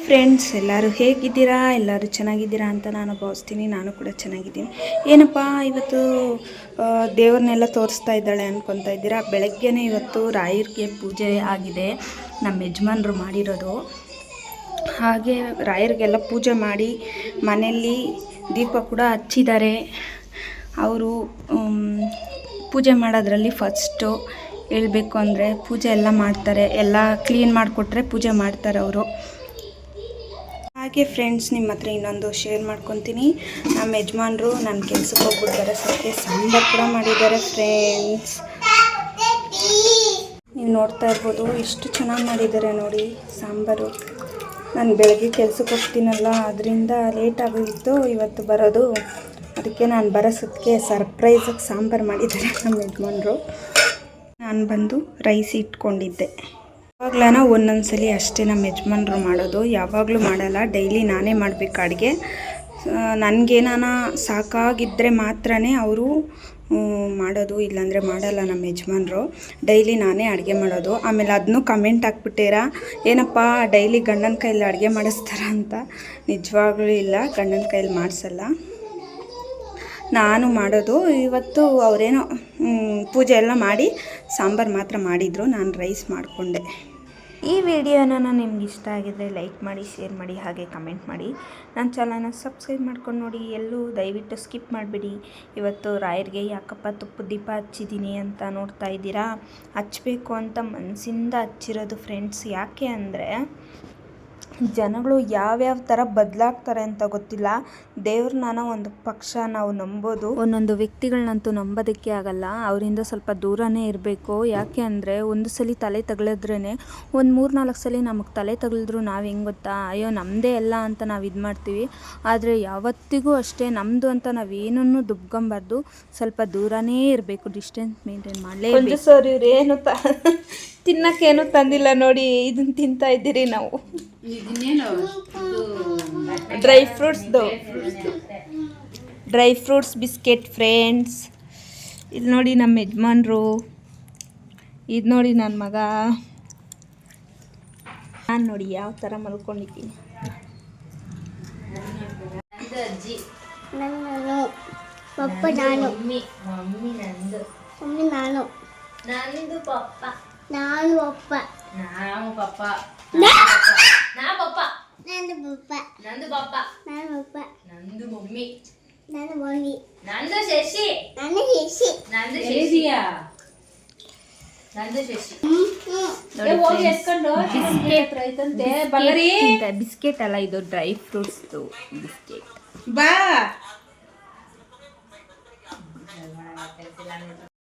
Friends, ಎಲ್ಲರೂ ಹೇಗಿದ್ದೀರಾ? ಎಲ್ಲರೂ ಚೆನ್ನಾಗಿದ್ದೀರಾ ಅಂತ ನಾನು ಭಾವಿಸ್ತೀನಿ. ನಾನು ಕೂಡ ಚೆನ್ನಾಗಿದ್ದೀನಿ. ಏನಪ್ಪ ಇವತ್ತು ದೇವ್ರನ್ನೆಲ್ಲ ತೋರಿಸ್ತಾ ಇದ್ದಾಳೆ ಅಂದ್ಕೊತಾ ಇದ್ದೀರಾ? ಬೆಳಗ್ಗೆನೇ ಇವತ್ತು ರಾಯರಿಗೆ ಪೂಜೆ ಆಗಿದೆ, ನಮ್ಮ ಯಜಮಾನ್ರು ಮಾಡಿರೋದು. ಹಾಗೆ ರಾಯರಿಗೆಲ್ಲ ಪೂಜೆ ಮಾಡಿ ಮನೆಯಲ್ಲಿ ದೀಪ ಕೂಡ ಹಚ್ಚಿದ್ದಾರೆ. ಅವರು ಪೂಜೆ ಮಾಡೋದ್ರಲ್ಲಿ ಫಸ್ಟು ಹೇಳಬೇಕು ಅಂದರೆ ಪೂಜೆ ಎಲ್ಲ ಮಾಡ್ತಾರೆ, ಎಲ್ಲ ಕ್ಲೀನ್ ಮಾಡಿಕೊಟ್ರೆ ಪೂಜೆ ಮಾಡ್ತಾರೆ ಅವರು. ಹಾಗೆ ಫ್ರೆಂಡ್ಸ್, ನಿಮ್ಮ ಹತ್ರ ಇನ್ನೊಂದು ಶೇರ್ ಮಾಡ್ಕೊತೀನಿ. ನಮ್ಮ ಯಜಮಾನ್ರು ನನ್ನ ಕೆಲ್ಸಕ್ಕೆ ಹೋಗ್ಬಿಡ್ತಾರೆ, ಸದ್ಯ ಸಾಂಬಾರು ಕೂಡ ಮಾಡಿದ್ದಾರೆ ಫ್ರೆಂಡ್ಸ್. ನೀವು ನೋಡ್ತಾ ಇರ್ಬೋದು ಎಷ್ಟು ಚೆನ್ನಾಗಿ ಮಾಡಿದ್ದಾರೆ ನೋಡಿ ಸಾಂಬಾರು. ನಾನು ಬೆಳಗ್ಗೆ ಕೆಲ್ಸಕ್ಕೆ ಹೋಗ್ತೀನಲ್ಲ, ಅದರಿಂದ ಲೇಟ್ ಆಗೋಗಿತ್ತು ಇವತ್ತು ಬರೋದು. ಅದಕ್ಕೆ ನಾನು ಬರೋಸೋದಕ್ಕೆ ಸರ್ಪ್ರೈಸಾಗಿ ಸಾಂಬಾರು ಮಾಡಿದ್ದಾರೆ ನಮ್ಮ ಯಜಮಾನ್ರು. ನಾನು ಬಂದು ರೈಸ್ ಇಟ್ಕೊಂಡಿದ್ದೆ. ಯಾವಾಗಲೂ ಒಂದೊಂದ್ಸಲಿ ಅಷ್ಟೇ ನಮ್ಮ ಯಜಮಾನ್ರು ಮಾಡೋದು, ಯಾವಾಗಲೂ ಮಾಡಲ್ಲ. ಡೈಲಿ ನಾನೇ ಮಾಡಬೇಕು ಅಡುಗೆ. ನನಗೇನಾನ ಸಾಕಾಗಿದ್ದರೆ ಮಾತ್ರ ಅವರು ಮಾಡೋದು, ಇಲ್ಲಾಂದರೆ ಮಾಡಲ್ಲ ನಮ್ಮ ಯಜಮಾನ್ರು. ಡೈಲಿ ನಾನೇ ಅಡುಗೆ ಮಾಡೋದು. ಆಮೇಲೆ ಅದನ್ನೂ ಕಮೆಂಟ್ ಹಾಕ್ಬಿಟ್ಟೀರಾ, ಏನಪ್ಪ ಡೈಲಿ ಗಂಡನ ಕೈಯಲ್ಲಿ ಅಡುಗೆ ಮಾಡಿಸ್ತಾರ ಅಂತ. ನಿಜವಾಗ್ಲೂ ಇಲ್ಲ, ಗಂಡನ ಕೈಯಲ್ಲಿ ಮಾಡಿಸಲ್ಲ, ನಾನು ಮಾಡೋದು. ಇವತ್ತು ಅವರೇನೋ ಪೂಜೆ ಎಲ್ಲ ಮಾಡಿ ಸಾಂಬಾರು ಮಾತ್ರ ಮಾಡಿದರು, ನಾನು ರೈಸ್ ಮಾಡಿಕೊಂಡೆ. ಈ ವಿಡಿಯೋನ ನಿಮ್ಗೆ ಇಷ್ಟ ಆಗಿದ್ರೆ ಲೈಕ್ ಮಾಡಿ, ಶೇರ್ ಮಾಡಿ, ಹಾಗೆ ಕಮೆಂಟ್ ಮಾಡಿ. ನನ್ನ ಚಾನಲ್ನ ಸಬ್ಸ್ಕ್ರೈಬ್ ಮಾಡ್ಕೊಂಡು ನೋಡಿ. ಎಲ್ಲೂ ದಯವಿಟ್ಟು ಸ್ಕಿಪ್ ಮಾಡಿಬಿಡಿ. ಇವತ್ತು ರಾಯರಿಗೆ ಯಾಕಪ್ಪ ತುಪ್ಪದ ದೀಪ ಹಚ್ಚಿದ್ದೀನಿ ಅಂತ ನೋಡ್ತಾ ಇದ್ದೀರಾ? ಹಚ್ಚಬೇಕು ಅಂತ ಮನಸ್ಸಿಂದ ಹಚ್ಚಿರೋದು ಫ್ರೆಂಡ್ಸ್. ಯಾಕೆ ಅಂದರೆ ಜನಗಳು ಯಾವ್ಯಾವ ಥರ ಬದಲಾಗ್ತಾರೆ ಅಂತ ಗೊತ್ತಿಲ್ಲ. ದೇವ್ರನ್ನ ಒಂದು ಪಕ್ಷ ನಾವು ನಂಬೋದು, ಒಂದೊಂದು ವ್ಯಕ್ತಿಗಳನ್ನಂತೂ ನಂಬೋದಕ್ಕೆ ಆಗಲ್ಲ. ಅವರಿಂದ ಸ್ವಲ್ಪ ದೂರನೇ ಇರಬೇಕು. ಯಾಕೆ ಅಂದರೆ ಒಂದು ಸಲ ತಲೆ ತಗಲಿದ್ರೇ, ಒಂದು 3-4 ಸಲ ನಮಗೆ ತಲೆ ತಗಲಿದ್ರು ನಾವು ಹೆಂಗೆ ಗೊತ್ತಾ, ಅಯ್ಯೋ ನಮ್ಮದೇ ಎಲ್ಲ ಅಂತ ನಾವು ಇದು ಮಾಡ್ತೀವಿ. ಆದರೆ ಯಾವತ್ತಿಗೂ ಅಷ್ಟೇ ನಮ್ಮದು ಅಂತ ನಾವೇನನ್ನು ದುಬ್ಕೊಂಬಾರ್ದು, ಸ್ವಲ್ಪ ದೂರನೇ ಇರಬೇಕು, ಡಿಸ್ಟೆನ್ಸ್ ಮೇಂಟೈನ್ ಮಾಡಲೇಬೇಕು. ಸರ್ ಇವ್ರು ಏನು ತಿನ್ನಕ್ಕೇನು ತಂದಿಲ್ಲ ನೋಡಿ, ಇದನ್ನು ತಿಂತಾ ಇದ್ದೀರಿ ನಾವು. Dry fruits biscuit friends. ಇದು ನೋಡಿ ನಮ್ಮ ಯಜಮಾನ್ರು, ಇದು ನೋಡಿ ನನ್ನ ಮಗ, ನಾನು ನೋಡಿ ಯಾವ ಥರ ಮಲ್ಕೊಂಡಿದ್ದೀನಿ. ಬಿಸ್ಕೆಟ್ ಅಲ್ಲ, ಇದು ಡ್ರೈ ಫ್ರೂಟ್ಸ್ ಬಿಸ್ಕೆಟ್. ಬಾ